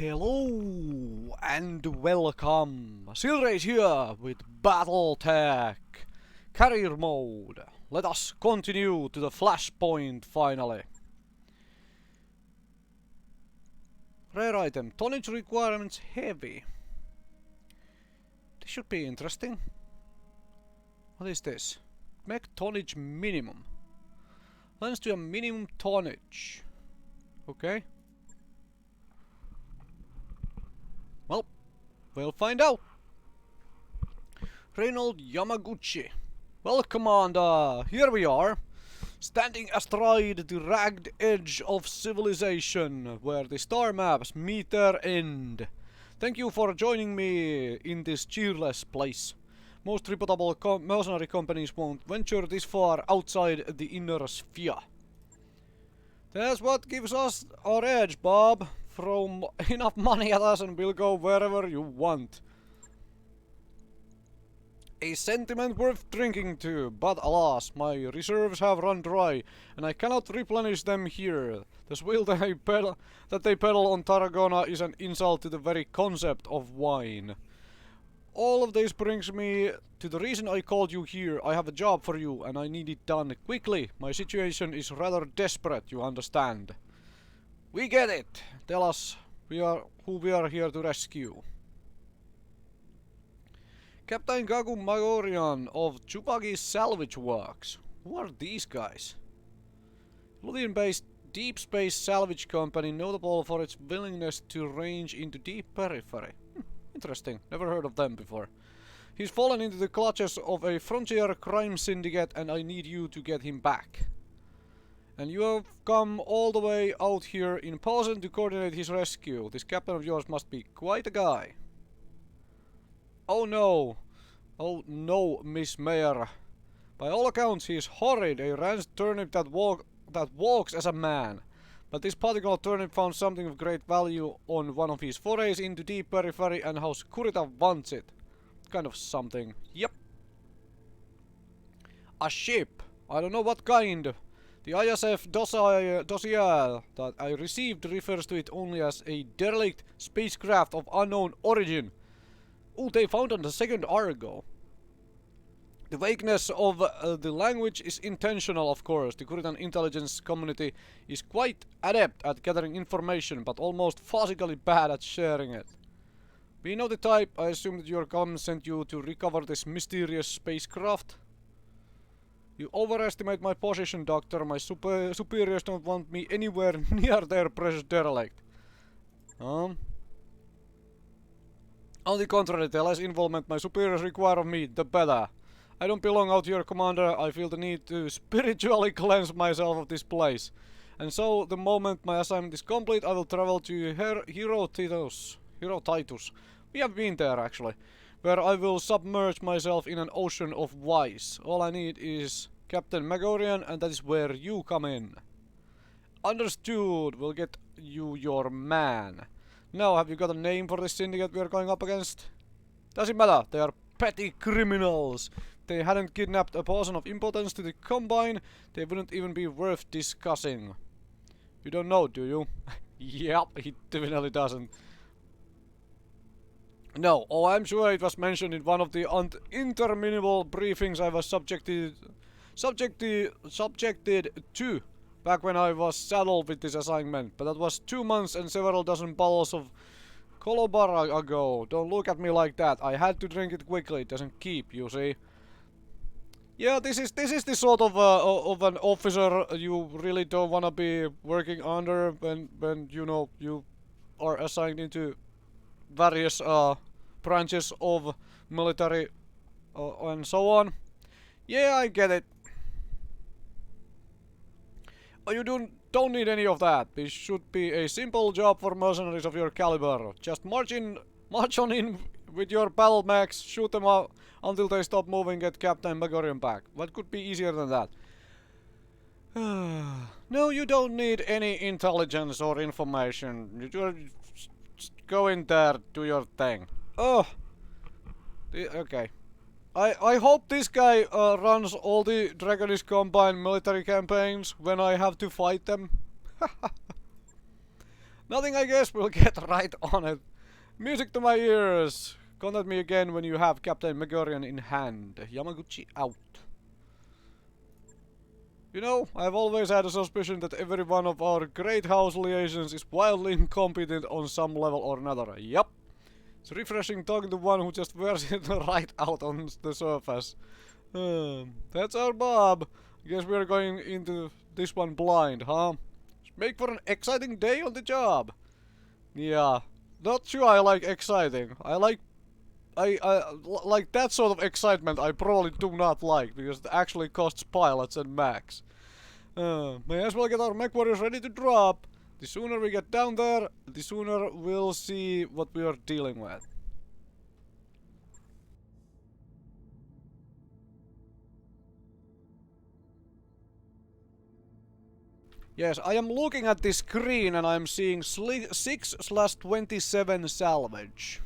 Hello and welcome. Silrace here with Battletech. Career mode. Let us continue to the flashpoint finally. Rare item. Tonnage requirements heavy. This should be interesting. What is this? Mech tonnage minimum. Lends to a minimum tonnage. Okay. Well, we'll find out. Reynold Yamaguchi. Well, Commander, here we are, standing astride the ragged edge of civilization, where the star maps meet their end. Thank you for joining me in this cheerless place. Most reputable mercenary companies won't venture this far outside the inner sphere. That's what gives us our edge, Bob. Throw enough money at us and we'll go wherever you want. A sentiment worth drinking to, but alas, my reserves have run dry, and I cannot replenish them here. The swill that they peddle on Tarragona is an insult to the very concept of wine. All of this brings me to the reason I called you here. I have a job for you, and I need it done quickly. My situation is rather desperate, you understand. We get it. Tell us who we are here to rescue. Captain Gagu Magorian of Chupagi Salvage Works. Who are these guys? Ludian-based deep space salvage company notable for its willingness to range into deep periphery. Interesting. Never heard of them before. He's fallen into the clutches of a frontier crime syndicate and I need you to get him back. And you have come all the way out here in person to coordinate his rescue. This captain of yours must be quite a guy. Oh no. Oh no, Miss Mayor. By all accounts he is horrid, a rancid turnip that walks as a man. But this particular turnip found something of great value on one of his forays into deep periphery and how Kurita wants it. Kind of something. Yep. A ship. I don't know what kind. The ISF dossier that I received refers to it only as a derelict spacecraft of unknown origin. Oh, they found on the second Argo. The vagueness of the language is intentional, of course. The Kuritan intelligence community is quite adept at gathering information, but almost physically bad at sharing it. We know the type. I assume that your government sent you to recover this mysterious spacecraft. You overestimate my position, Doctor. My superiors don't want me anywhere near their precious derelict. On the contrary, the less involvement my superiors require of me, the better. I don't belong out here, Commander. I feel the need to spiritually cleanse myself of this place. And so, the moment my assignment is complete, I will travel to Hero Titus. We have been there, actually. Where I will submerge myself in an ocean of vice. All I need is Captain Magorian, and that is where you come in. Understood. We'll get you your man. Now, have you got a name for the syndicate we are going up against? Doesn't matter. They are petty criminals. If they hadn't kidnapped a person of importance to the Combine, they wouldn't even be worth discussing. You don't know, do you? Yep, he definitely doesn't. No, oh, I'm sure it was mentioned in one of the interminable briefings I was subjected to back when I was saddled with this assignment, but that was 2 months and several dozen bottles of Kolobara ago. Don't look at me like that. I had to drink it quickly. It doesn't keep, you see. Yeah, this is the sort of an officer you really don't wanna be working under when you know you are assigned into various branches of military and so on. Yeah, I get it. Oh, you don't need any of that. This should be a simple job for mercenaries of your caliber. Just march on in with your battle mechs, shoot them out until they stop moving, get Captain Magorian back. What could be easier than that? No, you don't need any intelligence or information. You just go in there, do your thing. Oh! Okay. I hope this guy runs all the Dragonist Combine military campaigns when I have to fight them. Nothing, I guess. We'll get right on it. Music to my ears. Contact me again when you have Captain Megorian in hand. Yamaguchi out. You know, I've always had a suspicion that every one of our great house liaisons is wildly incompetent on some level or another. Yup. It's refreshing talking to one who just wears it right out on the surface. That's our Bob. Guess we're going into this one blind, huh? Make for an exciting day on the job. Yeah. Not sure I like exciting. I like that sort of excitement I probably do not like, because it actually costs pilots and mechs. May as well get our mechwarriors ready to drop. The sooner we get down there, the sooner we'll see what we are dealing with. Yes, I am looking at this screen and I'm seeing 6/27 salvage.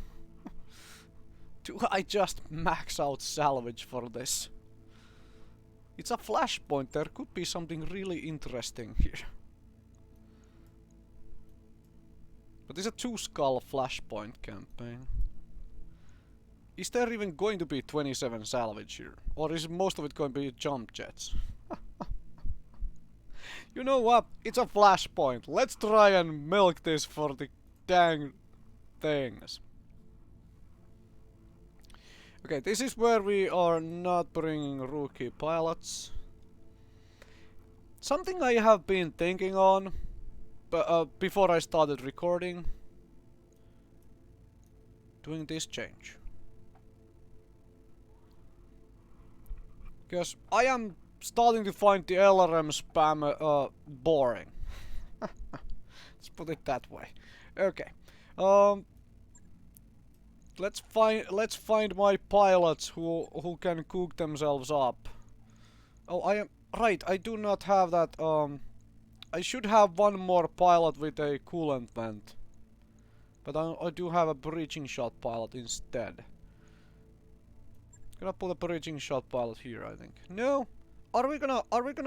Do I just max out salvage for this? It's a flashpoint, there could be something really interesting here. But it's a 2-skull flashpoint campaign. Is there even going to be 27 salvage here? Or is most of it going to be jump jets? You know what? It's a flashpoint. Let's try and milk this for the dang things. Okay, this is where we are not bringing rookie pilots. Something I have been thinking on before I started recording. Doing this change. Because I am starting to find the LRM spam boring. Let's put it that way. Okay. Let's find my pilots who can cook themselves up. Oh, I am right. I do not have that. I should have one more pilot with a coolant vent, but I do have a breaching shot pilot instead. Gonna put a breaching shot pilot here, I think. No, are we gonna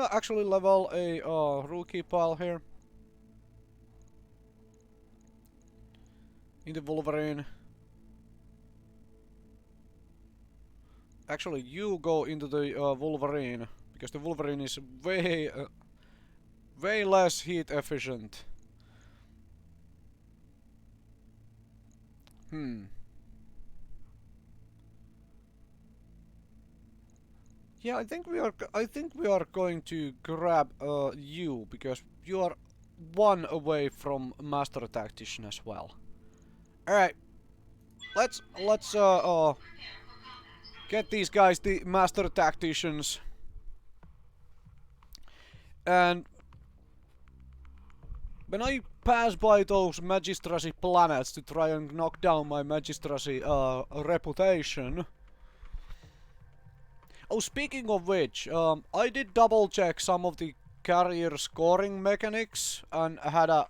actually level a rookie pilot here in the Wolverine? Actually, you go into the Wolverine, because the Wolverine is way less heat efficient. Yeah, I think we are going to grab you, because you are one away from Master Tactician as well. All right, let's get these guys, the Master Tacticians, and when I pass by those Magistracy planets to try and knock down my Magistracy reputation. Oh, speaking of which, I did double check some of the carrier scoring mechanics and had a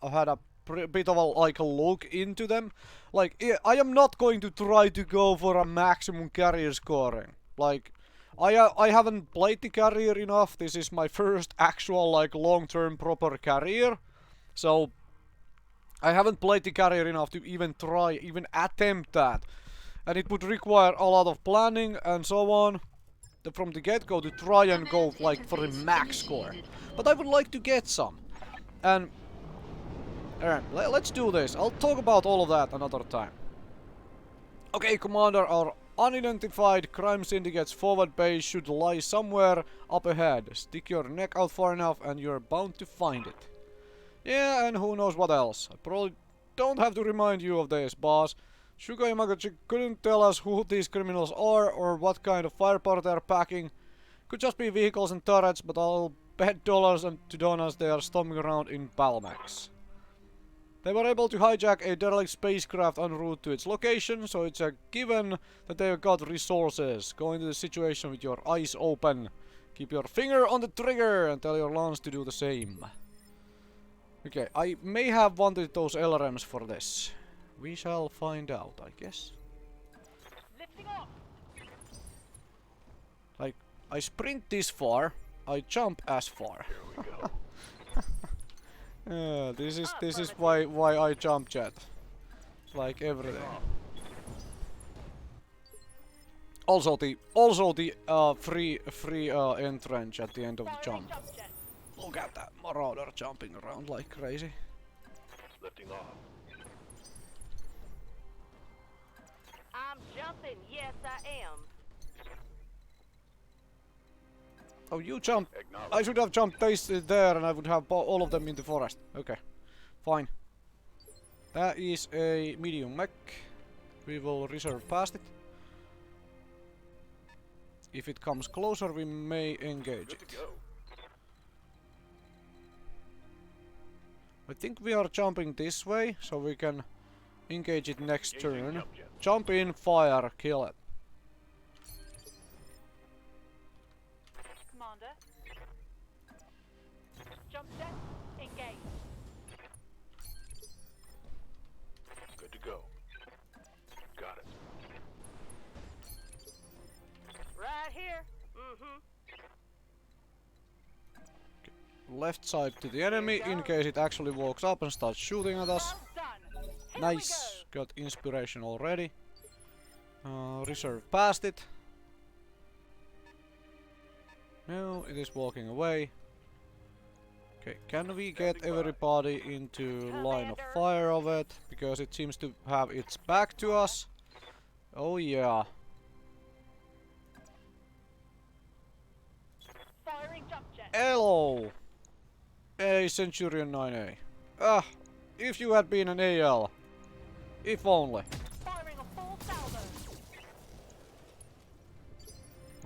bit of a look into them. Like, I am not going to try to go for a maximum carrier scoring. Like, I haven't played the carrier enough. This is my first actual long-term proper carrier, so I haven't played the carrier enough to even attempt that, and it would require a lot of planning and so on from the get-go to try and go for a max score. But I would like to get some. And alright, let's do this. I'll talk about all of that another time. Okay, Commander, our unidentified crime syndicate's forward base should lie somewhere up ahead. Stick your neck out far enough and you're bound to find it. Yeah, and who knows what else. I probably don't have to remind you of this, boss. Shuka Yamaguchi couldn't tell us who these criminals are or what kind of firepower they're packing. Could just be vehicles and turrets, but I'll bet dollars and to donuts they are stomping around in Balmax. They were able to hijack a derelict spacecraft en route to its location, so it's a given that they've got resources. Go into the situation with your eyes open. Keep your finger on the trigger and tell your lance to do the same. Okay, I may have wanted those LRMs for this. We shall find out, I guess. Like, I sprint this far, I jump as far. This is why I jump chat. Like everything. Also the free entrance at the end of the jump. Look at that marauder jumping around like crazy. Lifting off. I'm jumping, yes I am. Oh, you jumped. I should have jumped there and I would have all of them in the forest. Okay, fine. That is a medium mech. We will reserve past it. If it comes closer, we may engage it. I think we are jumping this way, so we can engage it next turn. Jump in, fire, kill it. Commander. Jump set, engage. Good to go. Got it. Right here. Mm-hmm. Left side to the enemy in case it actually walks up and starts shooting at us. Well done. Here Nice, got inspiration already. Reserve past it. No, it is walking away. Okay, can we get everybody into line of fire of it? Because it seems to have its back to us. Oh yeah. Firing jump jet. Hello! A Centurion 9A. Ah, if you had been an AL. If only. Firing a full salvo.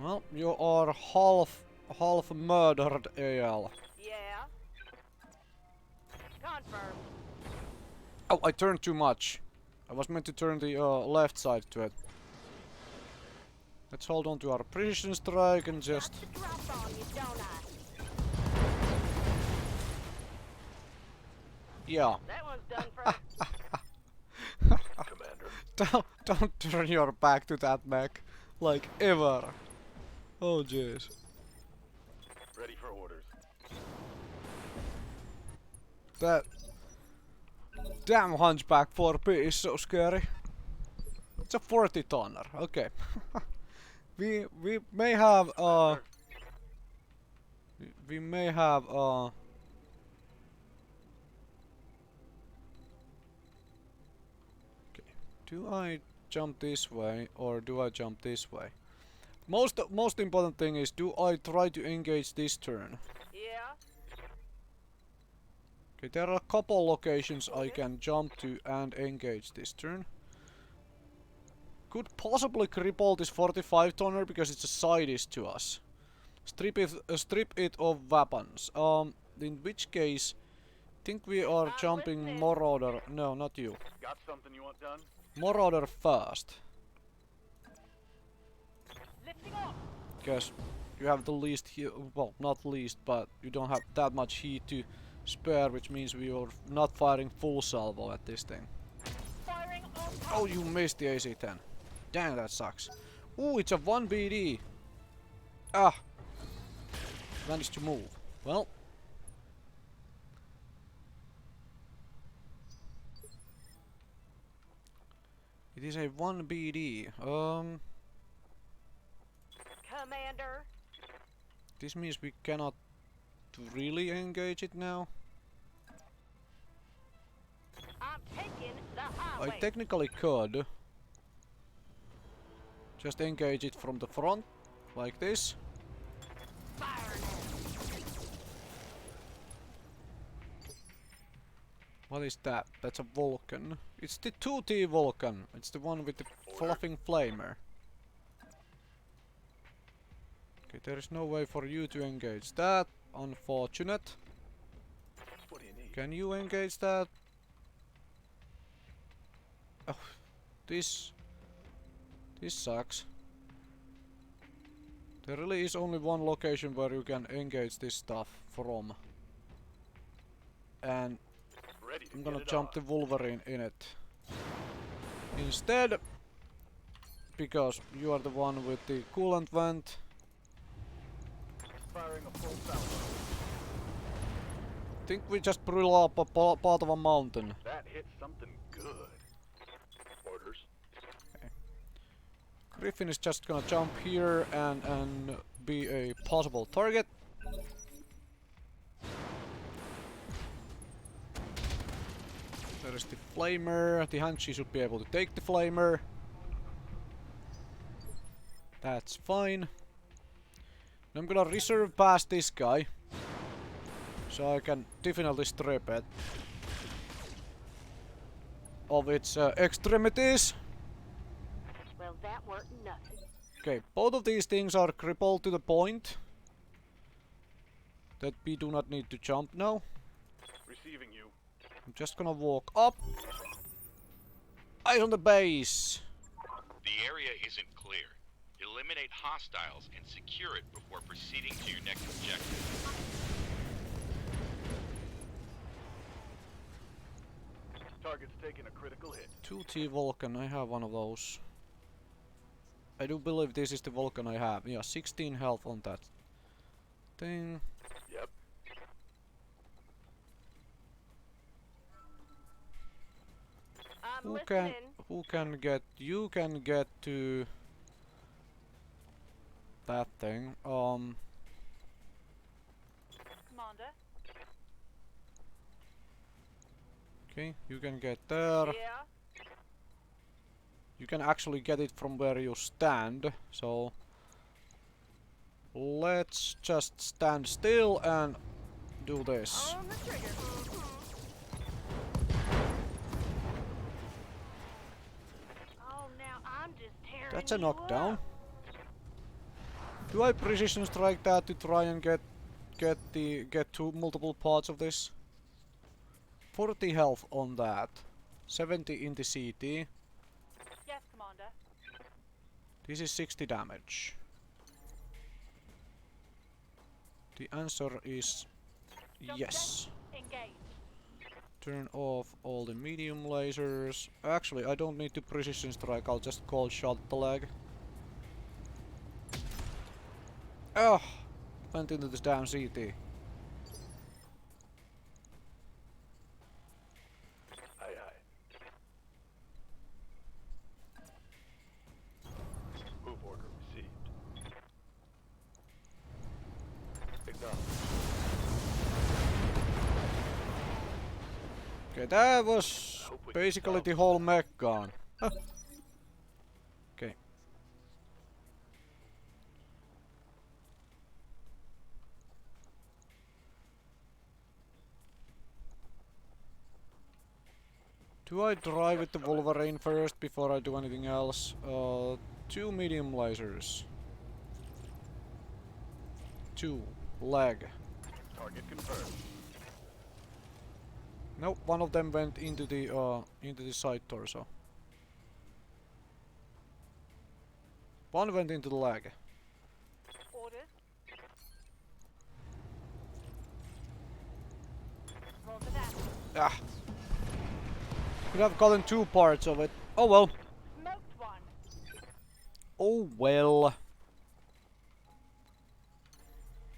Well, you are half murdered AL. Yeah. Confirmed. Oh, I turned too much. I was meant to turn the left side to it. Let's hold on to our precision strike and just... Got the drop on you, don't I? Yeah. That one's done for. Commander. Don't turn your back to that mech. Like, ever. Oh, jeez. Ready for orders. That... Damn Hunchback 4P is so scary. It's a 40 tonner, okay. we may have we may have okay. Do I jump this way or do I jump this way? Most important thing is, do I try to engage this turn? Yeah. Okay, there are a couple locations I can jump to and engage this turn. Could possibly cripple this 45 tonner because it's a sideist to us. Strip it of weapons. In which case, think we are I'm jumping listening. Marauder. No, not you. Got something you want done? Marauder first, Lifting off. because you have the least heat. Well, not least, but you don't have that much heat to spare, which means we are not firing full salvo at this thing. Firing on target. Oh, you missed the AC-10. Dang, that sucks. Ooh, it's a 1 BD. Ah. Managed to move. Well. It is a 1 BD. Commander. This means we cannot really engage it now. I'm taking the I highway. technically could. Just engage it from the front, like this. Fire What is that? That's a Vulcan. It's the 2T Vulcan. It's the one with the fluffing flamer. Okay, there is no way for you to engage that. Unfortunate. What do you need? Can you engage that? Oh, this sucks. There really is only one location where you can engage this stuff from. And Ready to I'm get gonna it jump on. the Wolverine in it instead, because you are the one with the coolant vent. Firing a full salvo. think we just blew up a part of a mountain. That hit something good. Orders. Griffin is just gonna jump here and be a possible target. There is the flamer. The Hanshi should be able to take the flamer. That's fine. I'm gonna reserve past this guy, so I can definitely strip it of its extremities. Well, that weren't nothing. Okay, both of these things are crippled to the point that we do not need to jump now. Receiving you. I'm just gonna walk up. Eyes on the base. The area isn't clear. Eliminate hostiles and secure it before proceeding to your next objective. Target's taking a critical hit. 2T Vulcan, I have one of those. I do believe this is the Vulcan I have. Yeah, 16 health on that thing. Yep. I'm Who listening. can get, you can get to that thing. Commander. Okay, you can get there. Yeah. You can actually get it from where you stand, so let's just stand still and do this. On the trigger. Oh, now I'm just tearing That's a you knockdown. up. Do I precision strike that to try and get to multiple parts of this? 40 health on that. 70 in the CT. Yes, Commander. This is 60 damage. The answer is yes. Engage. Turn off all the medium lasers. Actually, I don't need to precision strike, I'll just cold shot the leg. Oh! Went into this damn CT. Aye, aye. Move order received. Acknowledged. Okay, that was basically the whole mech gone. Huh. Okay. Do I drive with the Wolverine first before I do anything else? 2 medium lasers. 2 leg. Target confirmed. Nope, one of them went into the side torso. One went into the leg. Orders. Roll to that. Ah. Could have gotten 2 parts of it. Oh well. Smoked one. Oh well.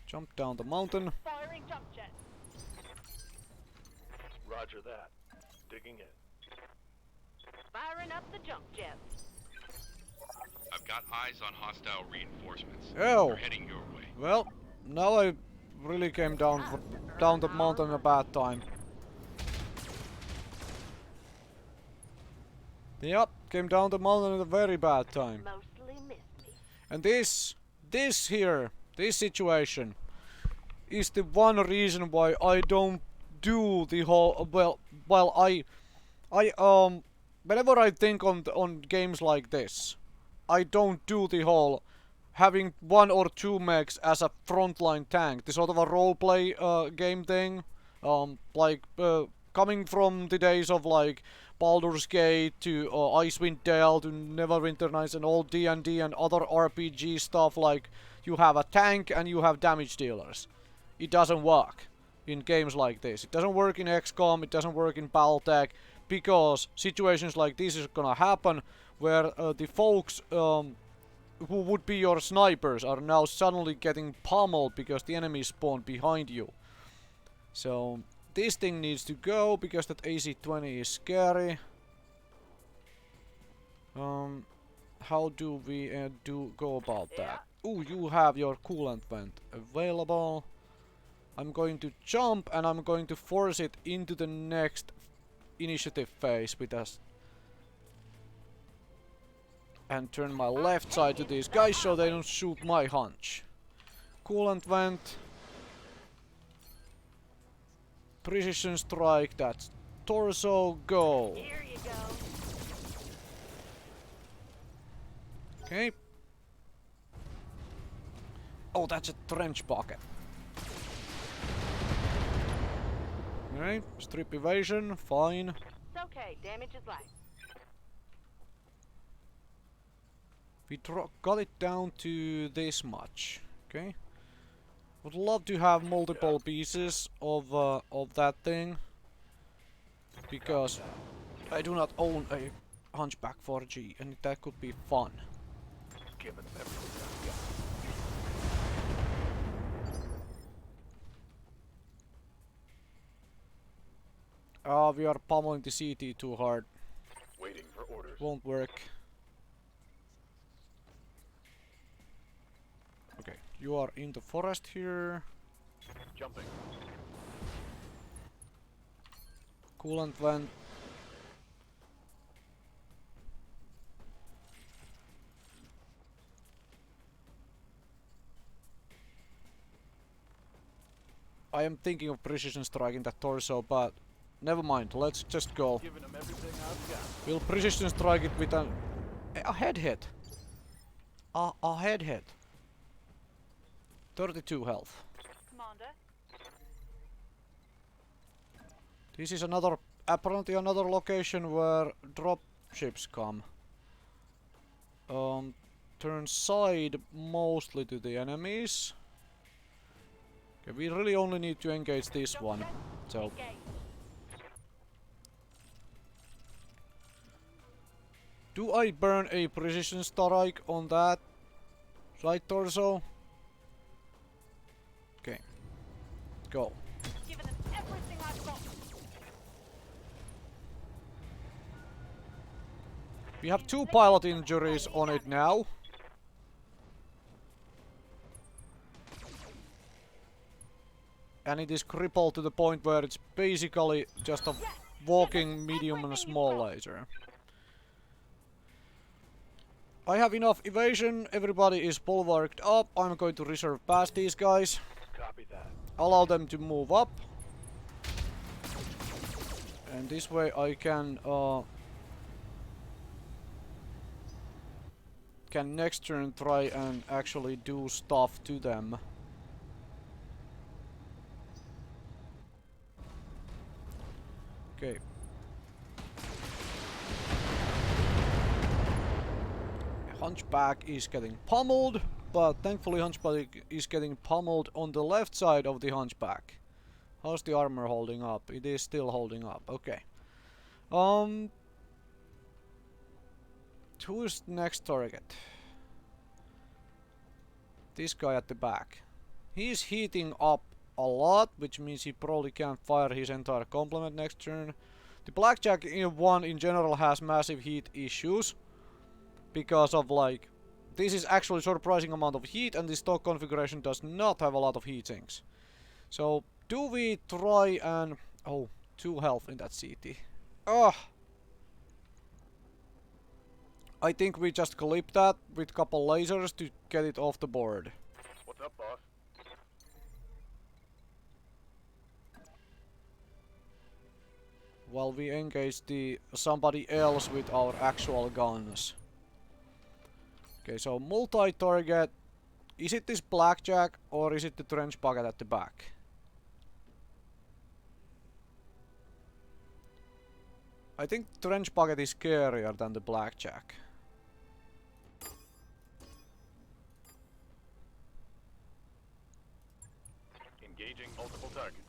Jump down the mountain. Firing jump jet. Roger that. Digging in. Firing up the jump jet. I've got eyes on hostile reinforcements. Oh. They're heading your way. Well, now I really came down the mountain at a bad time. Yep, came down the mountain at a very bad time. Mostly missed me. And this situation is the one reason why I don't do the whole whenever I think on games like this, I don't do the whole having 1 or 2 mechs as a frontline tank, the sort of a roleplay game thing, coming from the days of like Baldur's Gate to Icewind Dale to Neverwinter Nights and all D&D and other RPG stuff. Like, you have a tank and you have damage dealers. It doesn't work in games like this. It doesn't work in XCOM, it doesn't work in Battletech, because situations like this is gonna happen where the folks who would be your snipers are now suddenly getting pummeled because the enemy spawned behind you. So this thing needs to go because that AC-20 is scary. How do we go about that? Ooh, you have your coolant vent available. I'm going to jump and I'm going to force it into the next initiative phase with us. And turn my left side to these guys so they don't shoot my hunch. Coolant vent. Precision strike, that's torso, go. Here you go. Okay. Oh, that's a trench pocket. Alright, strip evasion, fine. It's okay. Damage is light. We got it down to this much. Okay. Would love to have multiple pieces of that thing. Because I do not own a Hunchback 4G and that could be fun. Give them everything I've got. We are pummeling the CT too hard. Waiting for orders. Won't work. Okay, you are in the forest here. Jumping. Coolant vent. I am thinking of precision striking that torso, but never mind. Let's just go. Giving them everything I've got. We'll precision strike it with a head hit. A head hit. 32 health. Commander. This is apparently another location where drop ships come. Turn side mostly to the enemies. Okay, we really only need to engage this one. So Engage. do I burn a precision strike on that right torso? Okay. Go. Giving them everything I've got. We have 2 pilot injuries on it now. And it is crippled to the point where it's basically just a walking medium and a small laser. I have enough evasion, everybody is bulwarked up. I'm going to reserve past these guys. Copy that. Allow them to move up. And this way I can next turn try and actually do stuff to them. Okay. Hunchback is getting pummeled, but thankfully Hunchback is getting pummeled on the left side of the Hunchback. How's the armor holding up? It is still holding up, okay. Who is the next target? This guy at the back. He's heating up a lot, which means he probably can't fire his entire complement next turn. The Blackjack one in general has massive heat issues. Because of like, this is actually surprising amount of heat and the stock configuration does not have a lot of heat sinks. So, do we try and... Oh, 2 health in that CT. Ugh! I think we just clip that with couple lasers to get it off the board. What's up, boss? While we engage somebody else with our actual guns. Okay, so multi-target. Is it this Blackjack or is it the trench pocket at the back? I think trench pocket is scarier than the Blackjack. Engaging multiple targets.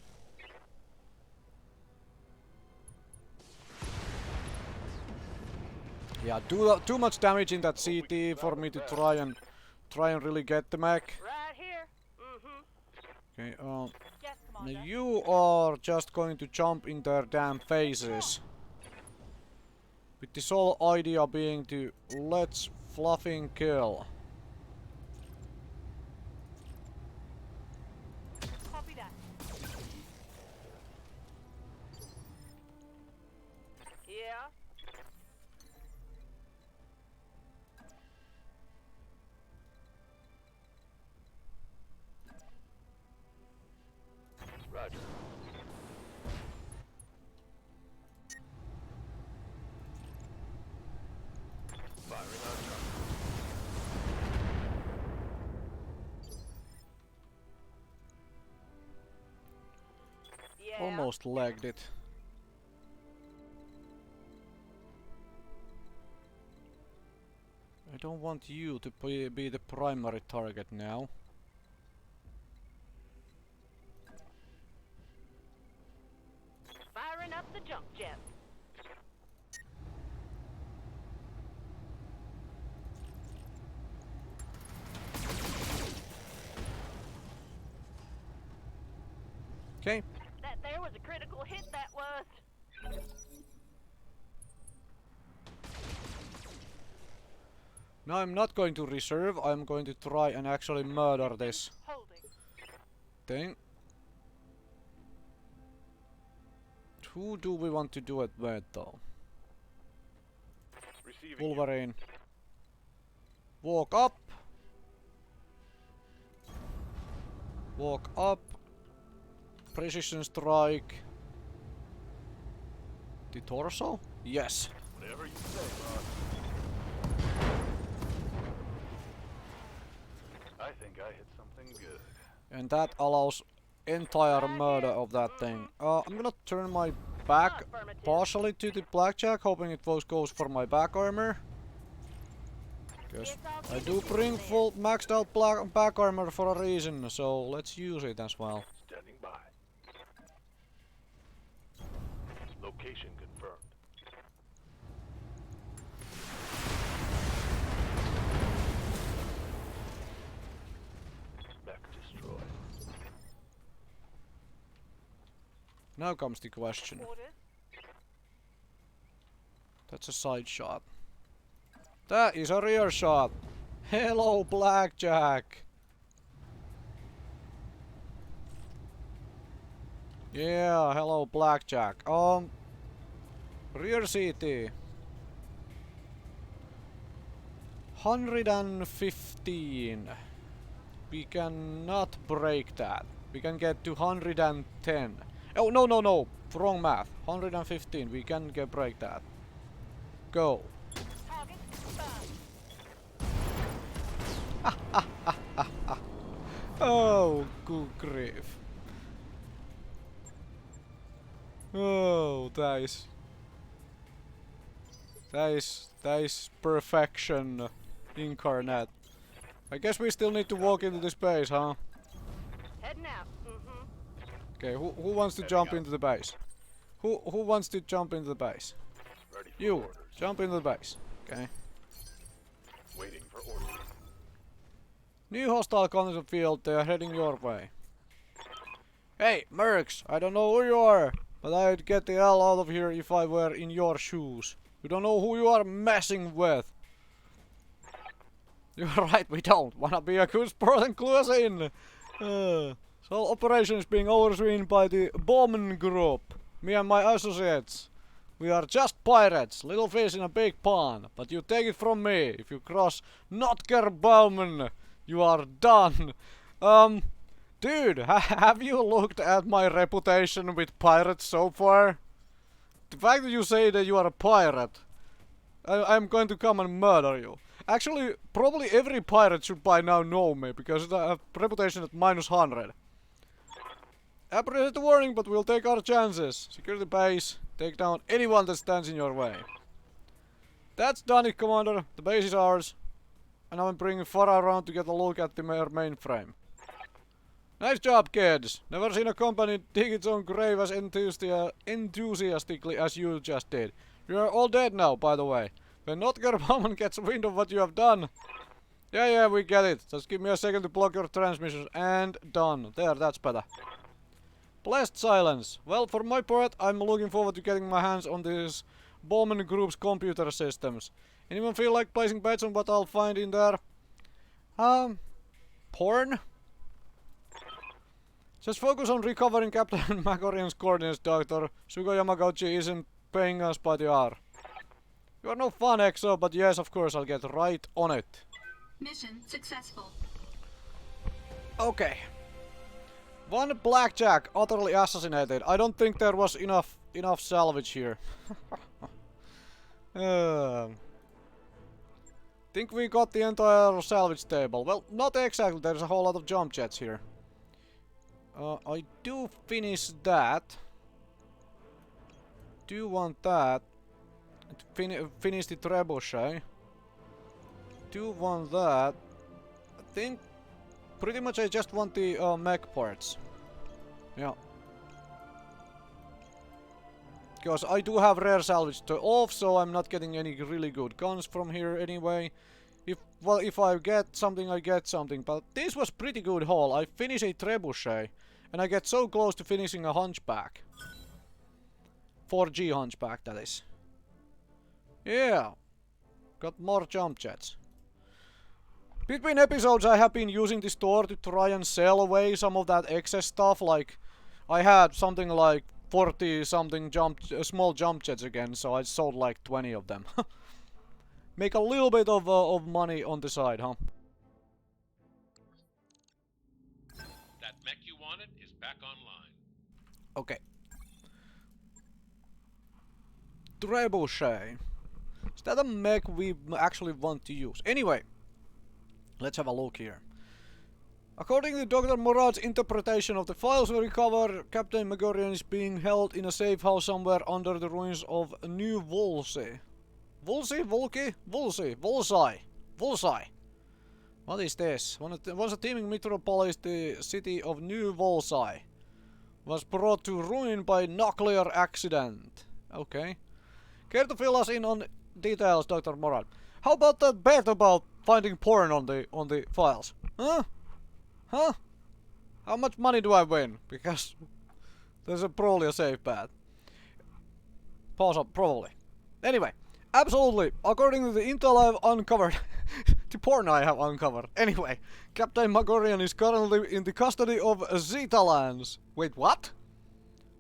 Yeah, too much damage in that CT for me to try and really get the mech. Right here. Mm-hmm. Okay, Yes, Commander. You are just going to jump in their damn faces. With the sole idea being to let's fluffing kill. Copy that. Yeah. Roger. Firing on target. Yeah. Almost legged it. I don't want you to be the primary target now. Firing up the jump jet. Okay. That there was a critical hit, that was. Now I'm not going to reserve, I'm going to try and actually murder this Holding. thing. Who do we want to do it with though? Receiving you. Wolverine. Walk up. Walk up. Precision strike. The torso? Yes. Whatever you say, boss. I think I hit something good. And that allows entire murder of that thing. I'm gonna turn my back Affirmative. partially to the blackjack, hoping it goes for my back armor. Because Guess I'll I keep do it bring then. full maxed out back armor for a reason, so let's use it as well. Standing by. Location confirmed. Mech destroyed. Now comes the question. Orders. That's a side shot. That is a rear shot. Hello, blackjack. Yeah, hello, blackjack. Rear CT. 115. We cannot break that. We can get to 110. Oh, no, no, no. Wrong math. 115. We can break that. Go. Target. Burn. Oh, good grief. Oh, that is perfection incarnate. I guess we still need to walk into the space, huh? Heading out. Mm-hmm. Okay, who wants to jump into the base? Who wants to jump into the base? Ready for You, orders. jump into the base. Okay. Waiting for orders. New hostile concept field, they are heading your way. Hey, mercs, I don't know who you are, but I'd get the hell out of here if I were in your shoes. You don't know who you are messing with. You're right, we don't. Wanna be a good sport and clue us in. So operation is being overseen by the Bowman Group. Me and my associates. We are just pirates, little fish in a big pond. But you take it from me, if you cross Notker Bowman, you are done. Dude, have you looked at my reputation with pirates so far? The fact that you say that you are a pirate, I'm going to come and murder you. Actually, probably every pirate should by now know me, because I have reputation at -100. Appreciate the warning, but we'll take our chances. Secure the base, take down anyone that stands in your way. That's done it, Commander. The base is ours. And I'm bringing Farah around to get a look at the mainframe. Nice job, kids. Never seen a company dig its own grave as enthusiastically as you just did. You are all dead now, by the way. When Notker Bowman gets wind of what you have done. Yeah, we get it. Just give me a second to block your transmissions. And done. There, that's better. Blessed silence. Well, for my part, I'm looking forward to getting my hands on this Bowman Group's computer systems. Anyone feel like placing bets on what I'll find in there? Porn? Just focus on recovering Captain Magorian's coordinates, Doctor. Sugo Yamaguchi isn't paying us by the hour. You are no fun, Exo, but yes, of course, I'll get right on it. Mission successful. Okay. One blackjack utterly assassinated. I don't think there was enough salvage here. Think we got the entire salvage table. Well, not exactly. There's a whole lot of jump jets here. I do finish that. Do want that. Finish the trebuchet. Do want that. I think pretty much I just want the mech parts. Yeah. Because I do have rare salvage to off, so I'm not getting any really good guns from here anyway. If I get something, I get something. But this was pretty good haul. I finish a trebuchet, and I get so close to finishing a hunchback. 4G hunchback, that is. Yeah. Got more jump jets. Between episodes I have been using the store to try and sell away some of that excess stuff, like I had something like 40 something small jump jets again, so I sold like 20 of them. Make a little bit of money on the side, huh? That mech you wanted is back online. Okay. Trebuchet. Is that a mech we actually want to use? Anyway. Let's have a look here. According to Dr. Murad's interpretation of the files we recovered, Captain Megorian is being held in a safe house somewhere under the ruins of New Volsey. Volsey? Volky? Volsey? Volsai? Volsai? What is this? Once a teeming metropolis, the city of New Volsai was brought to ruin by nuclear accident. Okay. Care to fill us in on details, Dr. Murad? How about that bet about finding porn on the files? Huh? Huh? How much money do I win? Because there's probably a safe bet. Probably. Anyway, absolutely. According to the intel I've uncovered, the porn I have uncovered. Anyway, Captain Magorian is currently in the custody of Zeta Lands. Wait, what?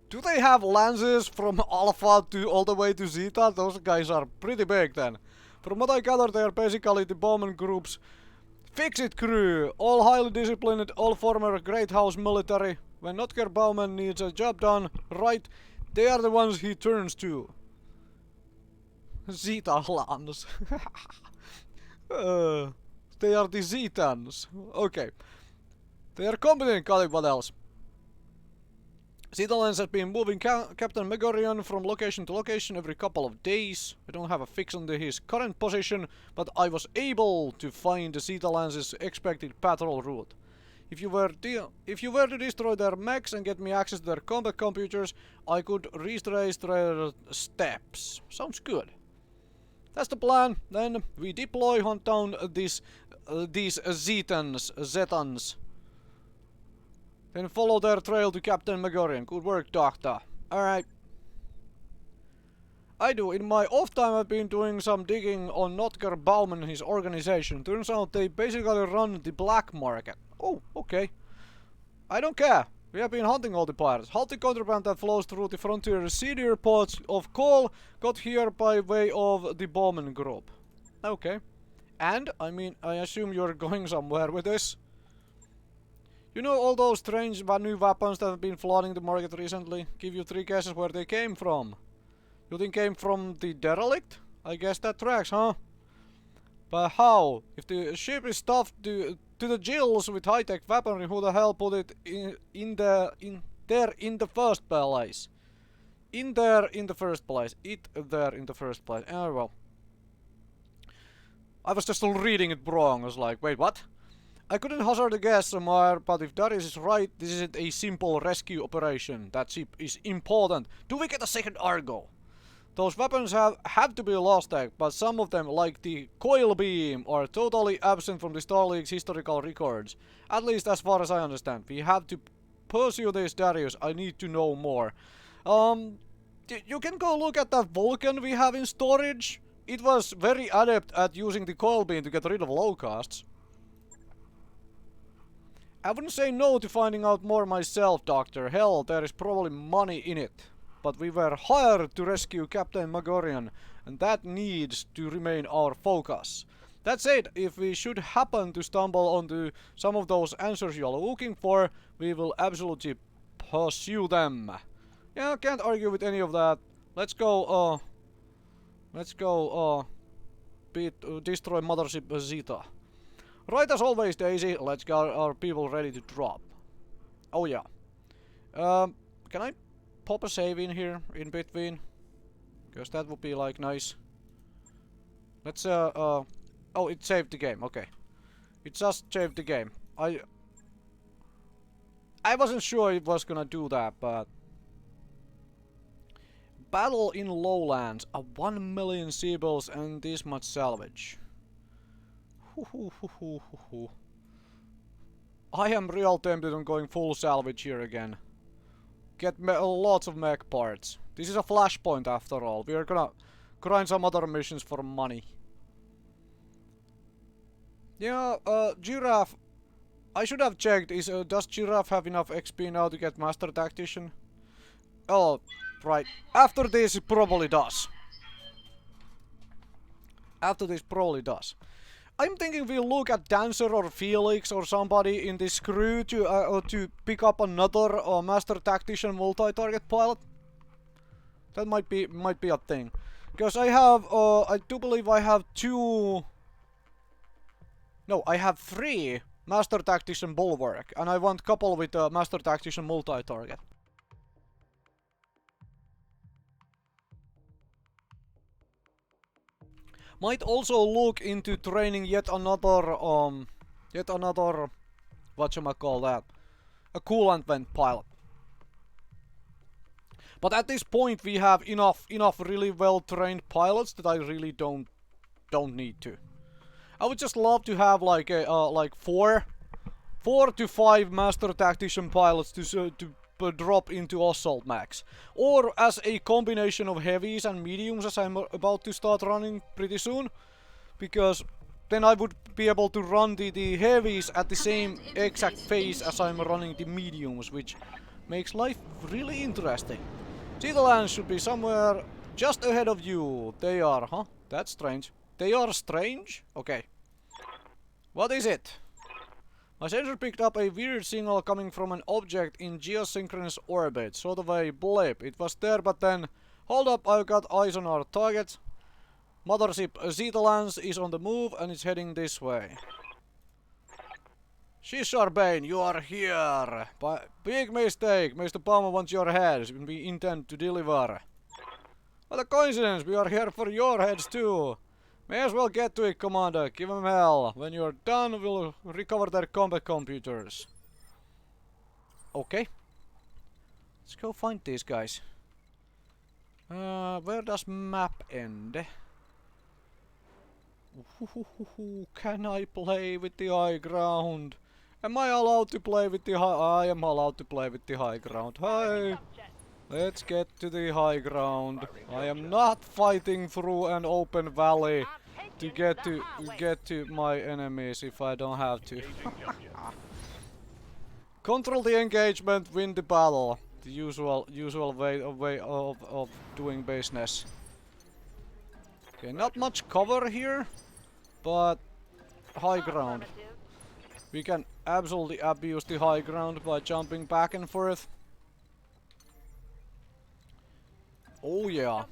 Do they have lances from Alpha to all the way to Zeta? Those guys are pretty big then. From what I gather, they are basically the Bowman Group's fix-it crew. All highly disciplined, all former Great House military. When Notker Bowman needs a job done right, they are the ones he turns to. Zeta Lands. They are the Zetans. Okay. They are competent, Kali, what else? Zetalens has been moving Captain Megorian from location to location every couple of days. I don't have a fix on his current position, but I was able to find the Zetalens' expected patrol route. If you were to destroy their mechs and get me access to their combat computers, I could retrace their steps. Sounds good. That's the plan. Then we deploy, hunt down these Zetans. Then follow their trail to Captain Megorian. Good work, Doctor. Alright. I do. In my off time I've been doing some digging on Notker Bauman and his organization. Turns out they basically run the black market. Oh, okay. I don't care. We have been hunting all the pirates. Halting contraband that flows through the frontier seedier ports of coal got here by way of the Bowman Group. Okay. And, I mean, I assume you're going somewhere with this. You know all those strange new weapons that have been flooding the market recently? Give you 3 guesses where they came from. You think came from the derelict? I guess that tracks, huh? But how? If the ship is stuffed to the gills with high-tech weaponry, who the hell put it in there in the first place? It there in the first place. Oh well. I was just reading it wrong. I was like, wait, what? I couldn't hazard a guess somewhere, but if Darius is right, this isn't a simple rescue operation. That ship is important. Do we get a second Argo? Those weapons have to be lost tech, but some of them, like the coil beam, are totally absent from the Star League's historical records. At least as far as I understand. We have to pursue this, Darius. I need to know more. You can go look at that Vulcan we have in storage. It was very adept at using the coil beam to get rid of low costs. I wouldn't say no to finding out more myself, Doctor. Hell, there is probably money in it. But we were hired to rescue Captain Magorian, and that needs to remain our focus. That said, if we should happen to stumble onto some of those answers you're looking for, we will absolutely pursue them. Yeah, I can't argue with any of that. Let's go, destroy Mothership Zeta. Right as always, Daisy, let's get our people ready to drop. Oh yeah. Can I pop a save in here, in between? Because that would be like nice. Let's oh, it saved the game, okay. It just saved the game. I wasn't sure it was gonna do that, but... Battle in lowlands, a 1 million seabills and this much salvage. I am real tempted on going full salvage here again. Get lots of mech parts. This is a flashpoint after all. We are gonna grind some other missions for money. Yeah, Giraffe. I should have checked. Does Giraffe have enough XP now to get Master Tactician? Oh, right. After this, it probably does. After this, probably does. I'm thinking we'll look at Dancer or Felix or somebody in this crew to pick up another Master Tactician multi-target pilot. That might be a thing. Because I have, I do believe I have I have 3 Master Tactician Bulwark, and I want couple with Master Tactician multi-target. Might also look into training yet another, whatchamacallit, a coolant vent pilot. But at this point we have enough really well trained pilots that I really don't need to. I would just love to have like a like 4 to 5 Master Tactician pilots to drop into assault max, or as a combination of heavies and mediums, as I'm about to start running pretty soon, because then I would be able to run the heavies at the same exact phase as I'm running the mediums, which makes life really interesting. Zeta lands should be somewhere just ahead of you. They are, huh? That's strange. They are strange? Okay. What is it? My sensor picked up a weird signal coming from an object in geosynchronous orbit, sort of a blip. It was there, but then... Hold up, I've got eyes on our target. Mothership Zeta lands is on the move and it's heading this way. Shisharbane, you are here! Big mistake, Mr. Palmer wants your heads, we intend to deliver. What a coincidence, we are here for your heads too. May as well get to it, Commander. Give them hell. When you're done, we'll recover their combat computers. Okay. Let's go find these guys. Where does map end? Can I play with the high ground? Am I allowed to play with the high... I am allowed to play with the high ground. Hi! Let's get to the high ground. I am not fighting through an open valley to get to my enemies if I don't have to. Control the engagement, win the battle. The usual way of doing business. Okay, not much cover here, but high ground. We can absolutely abuse the high ground by jumping back and forth. Oh yeah.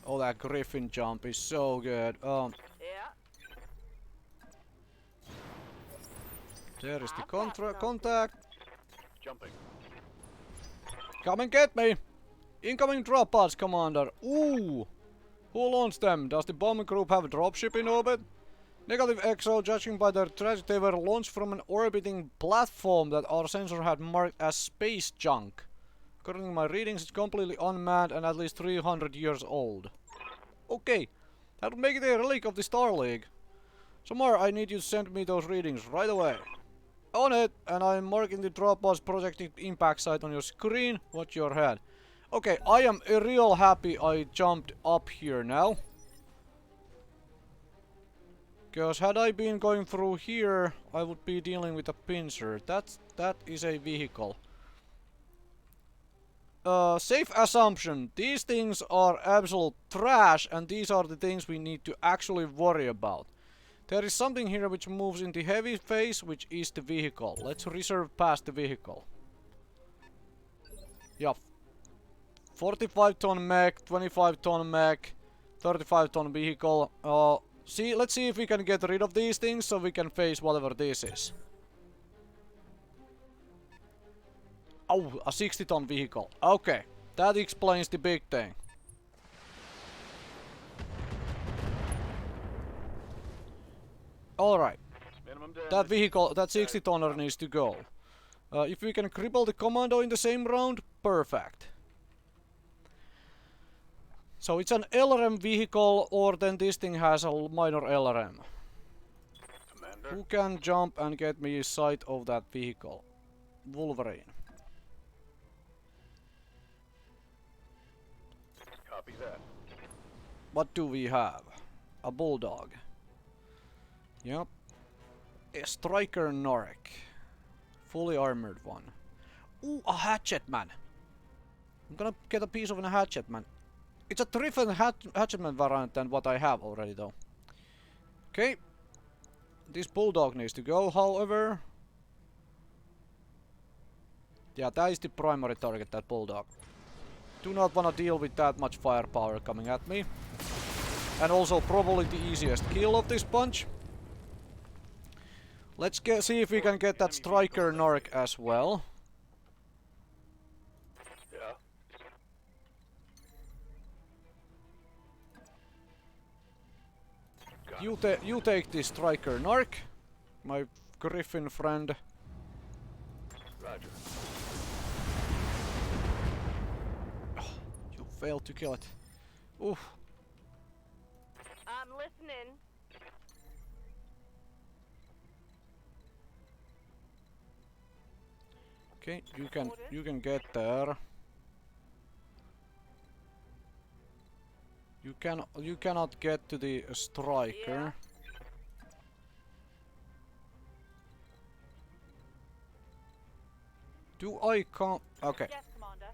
Oh, that griffin jump is so good. There is the contact. Jumping. Come and get me! Incoming drop pods, Commander. Ooh! Who launched them? Does the bombing group have a dropship in orbit? Negative XO, judging by their trajectory, they were launched from an orbiting platform that our sensor had marked as space junk. According to my readings, it's completely unmanned and at least 300 years old. Okay, that would make it a relic of the Star League. Samar, I need you to send me those readings right away. On it, and I'm marking the Dropbox projected impact site on your screen. Watch your head. Okay, I am real happy I jumped up here now. Because had I been going through here, I would be dealing with a pincer. That is a vehicle. Safe assumption. These things are absolute trash, and these are the things we need to actually worry about. There is something here which moves in the heavy phase, which is the vehicle. Let's reserve past the vehicle. Yeah. 45-ton mech, 25-ton mech, 35-ton vehicle. Let's see if we can get rid of these things so we can face whatever this is. Oh, a 60-ton vehicle. Okay, that explains the big thing. Alright, that vehicle, that 60-tonner needs to go. If we can cripple the commando in the same round, perfect. So it's an LRM vehicle, or then this thing has a minor LRM. Commander. Who can jump and get me sight of that vehicle? Wolverine. Copy that. What do we have? A bulldog. Yep. A striker Norek. Fully armored one. Ooh, a hatchet man. I'm gonna get a piece of a hatchet man. It's a different hatchet man variant than what I have already though. Okay. This bulldog needs to go, however. Yeah, that is the primary target, that bulldog. Do not wanna deal with that much firepower coming at me. And also probably the easiest kill of this bunch. Let's see if we can get that striker Norek as well. Yeah. You take this striker Narc, my griffin friend. Roger. Oh, you failed to kill it. Oof. I'm listening. Okay, you can get there. You cannot get to the striker. Yeah. Do I come? Okay. Yes, Commander.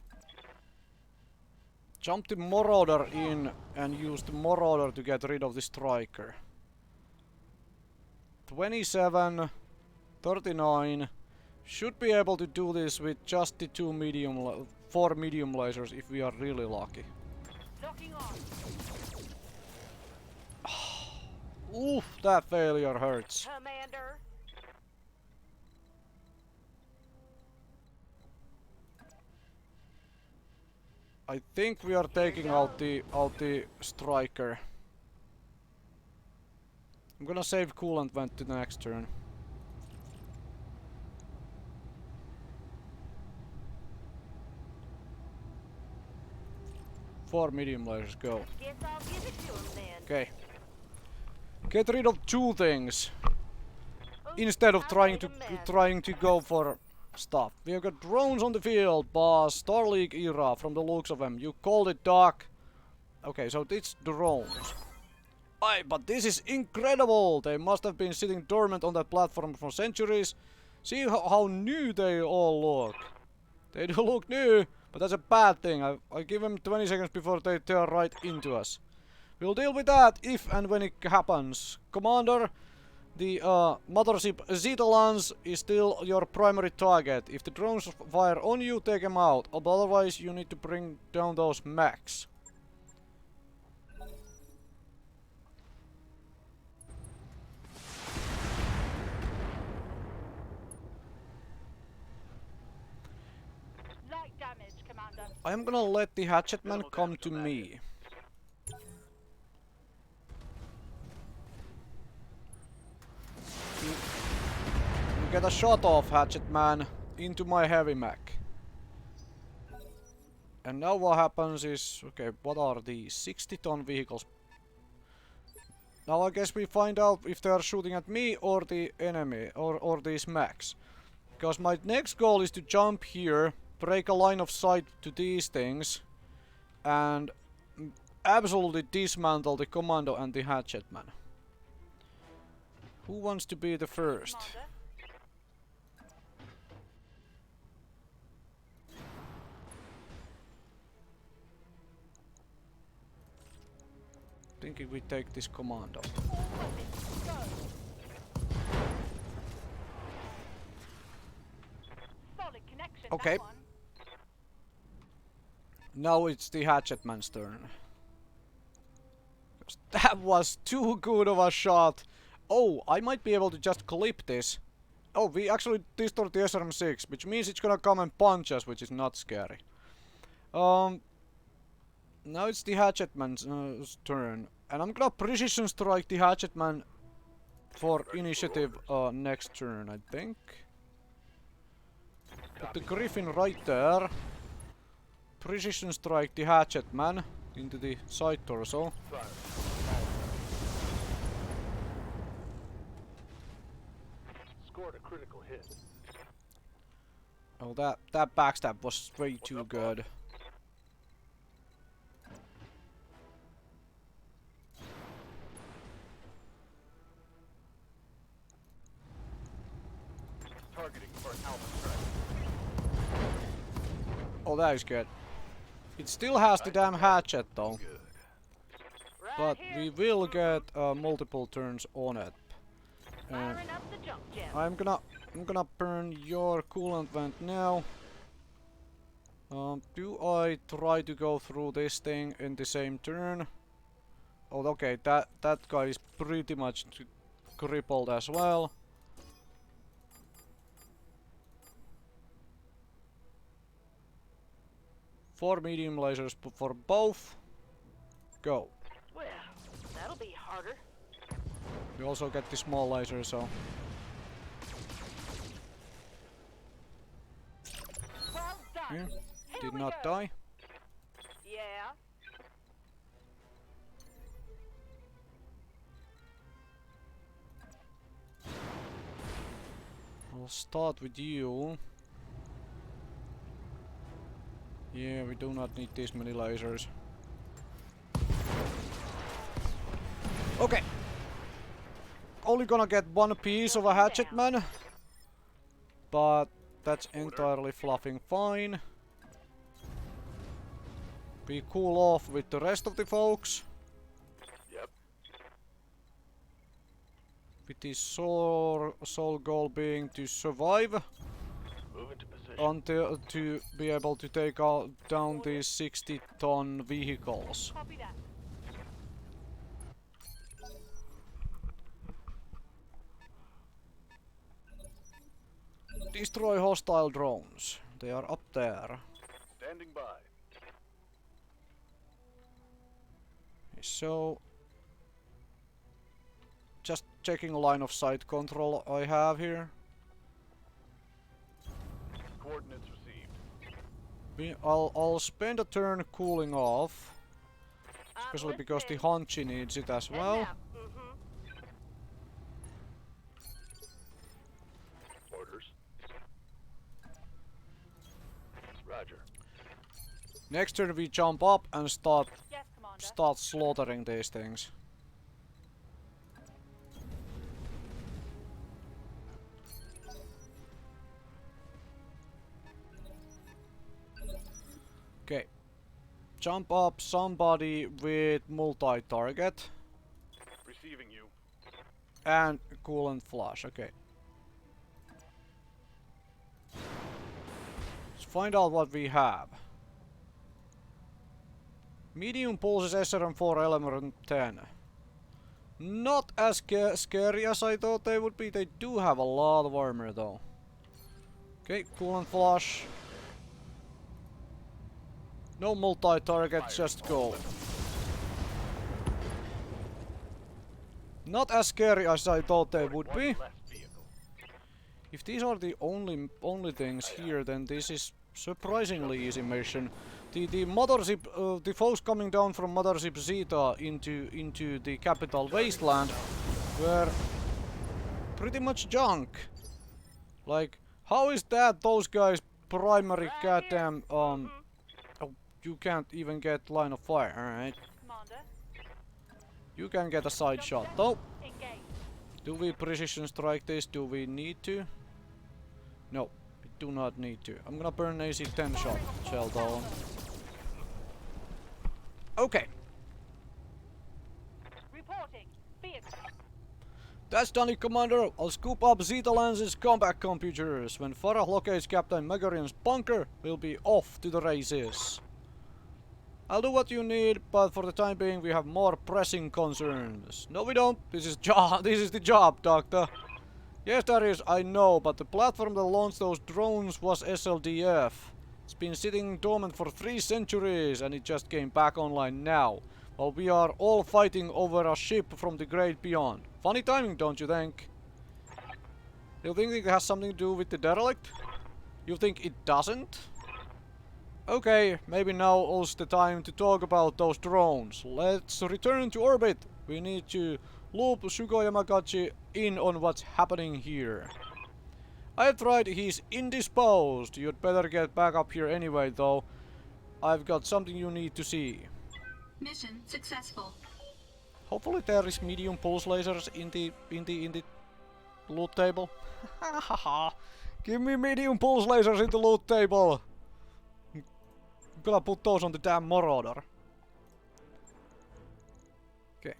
Jump the Marauder in and use the Marauder to get rid of the striker. 27, 39. Should be able to do this with just the 4 medium lasers if we are really lucky. Locking on. Oof, that failure hurts. Commander. I think we are taking out the striker. I'm gonna save coolant vent to the next turn. Four medium lasers, go. Guess I'll give it to him then. Okay. Get rid of two things instead of trying to go for stuff. We have got drones on the field, boss. Star League era from the looks of them. You called it Doc. Okay, so it's drones. Aye, but this is incredible. They must have been sitting dormant on that platform for centuries. See how new they all look. They do look new, but that's a bad thing. I give them 20 seconds before they tear right into us. We'll deal with that if and when it happens. Commander, the mothership Zetalans is still your primary target. If the drones fire on you, take them out. Otherwise, you need to bring down those mechs. Light damage, Commander. I'm gonna let the hatchetman come to me. You get a shot off, hatchetman, into my heavy mech. And now what happens is, okay, what are these 60-ton vehicles? Now I guess we find out if they are shooting at me or the enemy, or these mechs. Because my next goal is to jump here, break a line of sight to these things, and absolutely dismantle the commando and the hatchetman. Who wants to be the first? Thinking we take this commando. Solid connection. Okay. That one. Now it's the hatchetman's turn. That was too good of a shot. Oh, I might be able to just clip this. Oh, we actually destroyed the SRM-6, which means it's gonna come and punch us, which is not scary. Now it's the hatchetman's turn. And I'm gonna precision strike the hatchetman for initiative next turn, I think. Put the griffin right there. Precision strike the hatchetman into the side torso. Scored a critical hit. Oh, that backstab was way too good. Targeting for an alpha strike. Oh, that is good. It still has the damn hatchet though, Good. Right but here. we will get multiple turns on it. Firing up the jump jet. I'm gonna burn your coolant vent now. Do I try to go through this thing in the same turn? Oh, okay, that guy is pretty much crippled as well. Four medium lasers for both. Go. Well, that'll be harder. We also get the small laser, so Well done. yeah, Here did we not go. die. Yeah. I'll start with you. Yeah, we do not need this many lasers. Okay. Only gonna get one piece of a hatchetman, but that's entirely fluffing fine. We cool off with the rest of the folks. Yep. With the sole goal being to survive Move into position. until to be able to take down these 60-ton vehicles. Copy that. Destroy hostile drones. They are up there. Standing by. So, just checking line of sight control I have here. Coordinates received. I'll spend a turn cooling off, I'm especially because the listening. Hunchy needs it as Heading well. out. Mhm. Orders. Roger. Next turn we jump up and start Yes, Commander. slaughtering these things. Okay. Jump up somebody with multi-target Receiving you. and coolant flush. Okay. Let's find out what we have. Medium pulses SRM4 element 10. Not as scary as I thought they would be. They do have a lot of armor though. Okay, coolant flush. No multi-target, just go. Not as scary as I thought they would be. One less vehicle. If these are the only things here, then this is surprisingly easy mission. The mothership, the foes coming down from Mothership Zeta into the capital wasteland were pretty much junk. Like, how is that those guys' primary goddamn oh, you can't even get line of fire, alright. Commander. You can get a side shot though. Engage. Do we precision strike this? Do we need to? No, we do not need to. I'm gonna burn AC-10 shell though. Okay. Reporting. Vehicle. That's done it, Commander. I'll scoop up Zeta Lance's combat computers. When Farah locates Captain Megarian's bunker, we'll be off to the races. I'll do what you need, but for the time being we have more pressing concerns. No we don't. This is the job, Doctor. Yes that is, I know, but the platform that launched those drones was SLDF. It's been sitting dormant for 3 centuries and it just came back online now. While we are all fighting over a ship from the great beyond. Funny timing, don't you think? You think it has something to do with the derelict? You think it doesn't? Okay, maybe now is the time to talk about those drones. Let's return to orbit. We need to loop Shugo Yamakachi in on what's happening here. I've tried, he's indisposed. You'd better get back up here anyway though. I've got something you need to see. Mission successful. Hopefully there is medium pulse lasers in the loot table. Give me medium pulse lasers in the loot table. I'm gonna put those on the damn Marauder. Okay.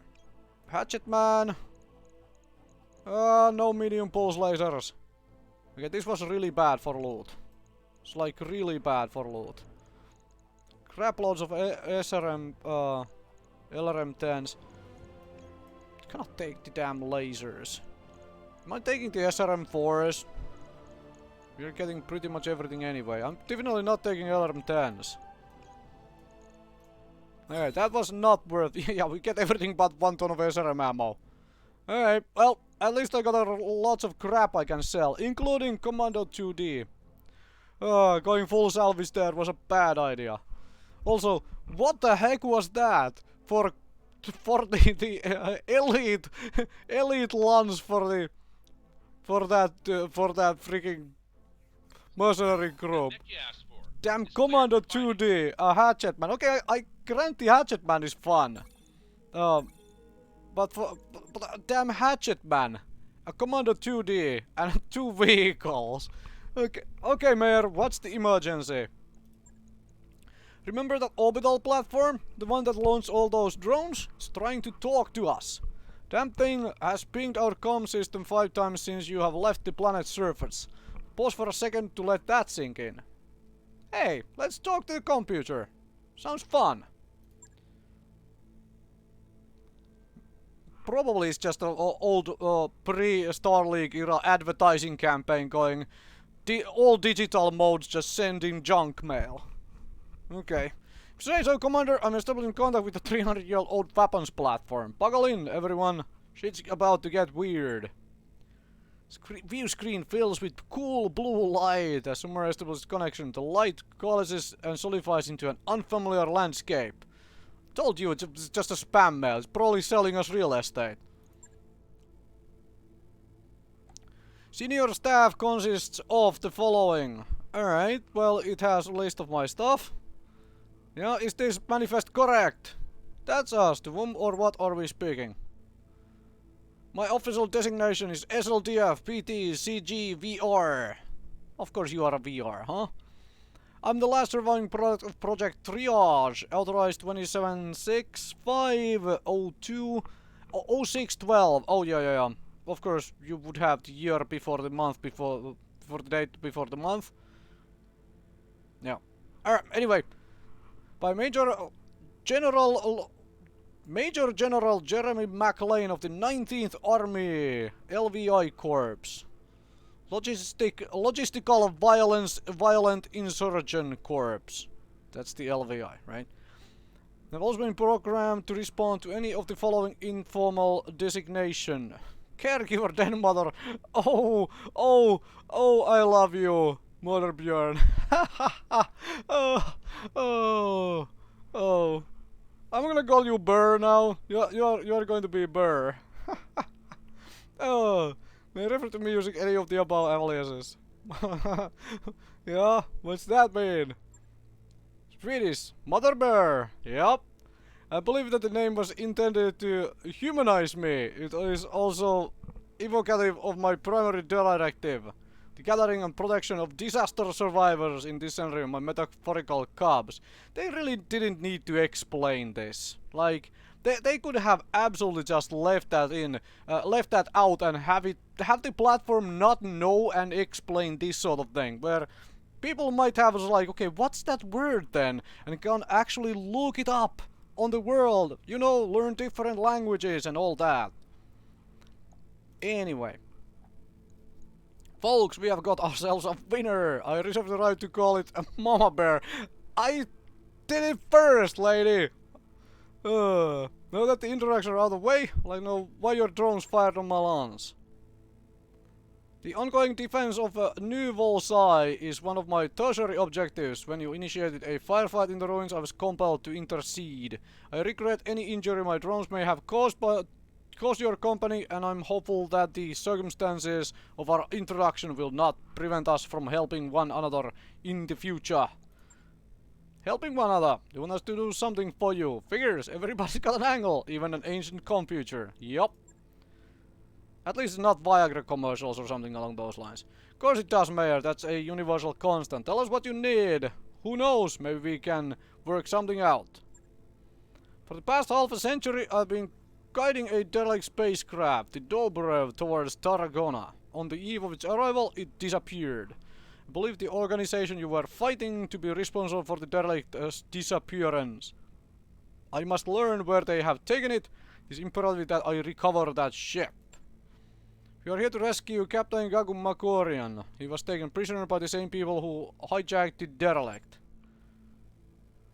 Hatchet man. No medium pulse lasers. Okay, this was really bad for loot. It's like really bad for loot. Crap loads of SRM, LRM-10s. Cannot take the damn lasers. Am I taking the SRM-4s? We're getting pretty much everything anyway. I'm definitely not taking LRM-10s. Alright, that was not worth it. Yeah, we get everything but 1 ton of SRM ammo. Alright, well, at least I got lots of crap I can sell, including Commando 2D. Going full salvage there was a bad idea. Also, what the heck was that for the elite lance for that freaking mercenary group? Nick you asked for. Damn It's Commando clear for 2D, a hatchet man. Okay, I grant the hatchet man is fun. But damn hatchet man, a Commando 2D and 2 vehicles. Okay, Mayor, what's the emergency? Remember that orbital platform? The one that launched all those drones? It's trying to talk to us. Damn thing has pinged our comm system 5 times since you have left the planet's surface. Pause for a second to let that sink in. Hey, let's talk to the computer. Sounds fun. Probably it's just an old pre-Starlink era advertising campaign going all digital modes just sending junk mail. Okay. Say so, Commander, I'm establishing contact with the 300-year-old weapons platform. Buckle in, everyone. Shit's about to get weird. View screen fills with cool blue light as Summer establishes connection. The light coalesces and solidifies into an unfamiliar landscape. Told you, it's just a spam mail. It's probably selling us real estate. Senior staff consists of the following. Alright, well, it has a list of my stuff. Yeah, is this manifest correct? That's us. To whom or what are we speaking? My official designation is SLDF PT CG VR. Of course you are a VR, huh? I'm the last surviving product of Project Triage, authorized 2765020 0612. Oh yeah. Of course you would have the year before the month before the date before the month. Yeah. Alright, anyway. By Major General Jeremy McLean of the 19th Army LVI Corps. Logistical Violent Insurgent Corps. That's the LVI, right? They've also been programmed to respond to any of the following informal designation. Caregiver, den mother. Oh, I love you. Mother Björn. oh, oh, oh. I'm gonna call you Burr now. You're going to be Burr. oh, may refer to me using any of the above aliases. yeah, what's that mean? Swedish, Mother Bear. Yup. I believe that the name was intended to humanize me. It is also evocative of my primary directive. The gathering and protection of disaster survivors in this scenario, my metaphorical cubs. They really didn't need to explain this. Like, they could have absolutely just left that out and have the platform not know and explain this sort of thing, where people might have like, okay, what's that word then? And can actually look it up on the world, you know, learn different languages and all that. Anyway. Folks, we have got ourselves a winner. I reserve the right to call it a mama bear. I did it first, lady. Now that the interactions are out of the way, I'd like to know why your drones fired on my lawns. The ongoing defense of New Volsai is one of my tertiary objectives. When you initiated a firefight in the ruins, I was compelled to intercede. I regret any injury my drones may have caused your company, and I'm hopeful that the circumstances of our introduction will not prevent us from helping one another in the future. Helping one another. They want us to do something for you. Figures, everybody's got an angle, even an ancient computer. Yup. At least it's not Viagra commercials or something along those lines. Of course it does, Mayor. That's a universal constant. Tell us what you need. Who knows? Maybe we can work something out. For the past half a century, I've been guiding a derelict spacecraft, the Dobrev, towards Tarragona. On the eve of its arrival, it disappeared. I believe the organization you were fighting to be responsible for the derelict's disappearance. I must learn where they have taken it. It is imperative that I recover that ship. We are here to rescue Captain Gagu Makorian. He was taken prisoner by the same people who hijacked the derelict.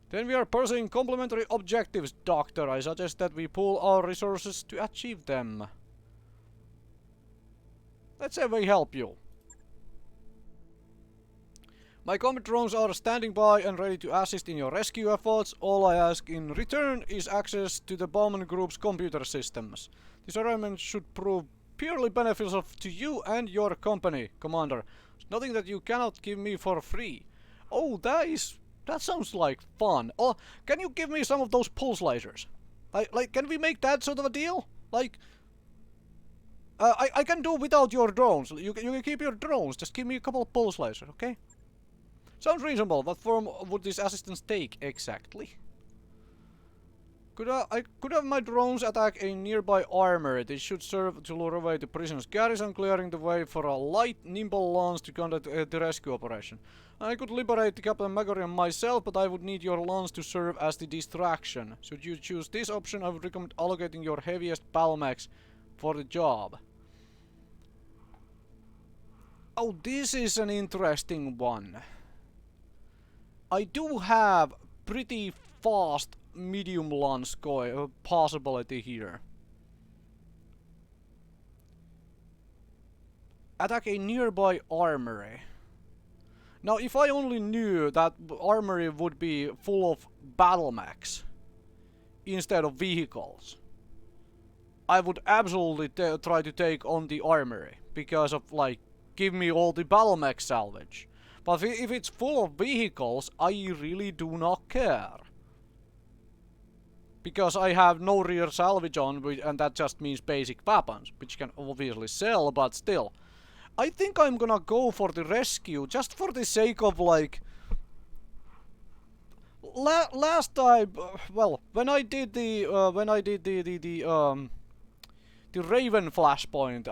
Then we are pursuing complementary objectives, Doctor. I suggest that we pool our resources to achieve them. Let's say we help you. My combat drones are standing by and ready to assist in your rescue efforts. All I ask in return is access to the Bowman Group's computer systems. This arrangement should prove purely beneficial to you and your company, Commander. There's nothing that you cannot give me for free. Oh, that sounds like fun. Oh, can you give me some of those pulse lasers? Like, can we make that sort of a deal? Like, I can do without your drones. You can keep your drones. Just give me a couple of pulse lasers, okay? Sounds reasonable. What form would this assistance take exactly? I could have my drones attack a nearby armory. They should serve to lure away the prison's garrison, clearing the way for a light, nimble launch to conduct the rescue operation. I could liberate the Captain Magorian myself, but I would need your launch to serve as the distraction. Should you choose this option, I would recommend allocating your heaviest Balmax for the job. Oh, this is an interesting one. I do have pretty fast medium launch possibility here. Attack a nearby armory. Now, if I only knew that armory would be full of battle mechs instead of vehicles, I would absolutely try to take on the armory because of, like, give me all the battle mech salvage. But if it's full of vehicles, I really do not care. Because I have no rear salvage on, and that just means basic weapons, which can obviously sell, but still. I think I'm gonna go for the rescue, just for the sake of, like... last time, well, when I did the Raven flashpoint,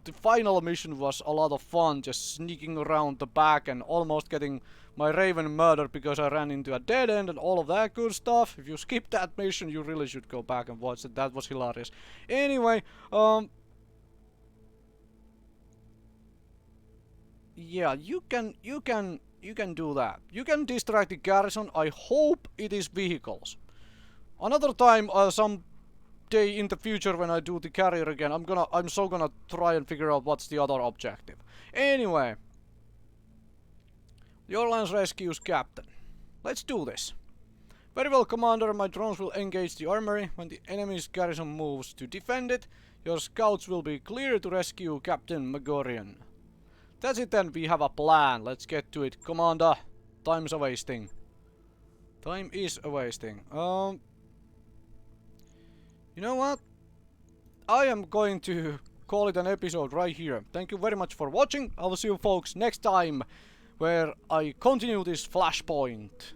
the final mission was a lot of fun, just sneaking around the back and almost getting my Raven murdered because I ran into a dead end and all of that good stuff. If you skip that mission, you really should go back and watch it. That was hilarious. Anyway, yeah, you can do that. You can distract the garrison. I hope it is vehicles. Another time, some day in the future when I do the carrier again, I'm so gonna try and figure out what's the other objective. Anyway, Your lance rescues Captain. Let's do this. Very well, Commander. My drones will engage the armory. When the enemy's garrison moves to defend it, your scouts will be clear to rescue Captain Megorian. That's it then, we have a plan. Let's get to it. Commander, time's a-wasting. Time is a-wasting. You know what? I am going to call it an episode right here. Thank you very much for watching. I will see you folks next time, where I continue this flashpoint.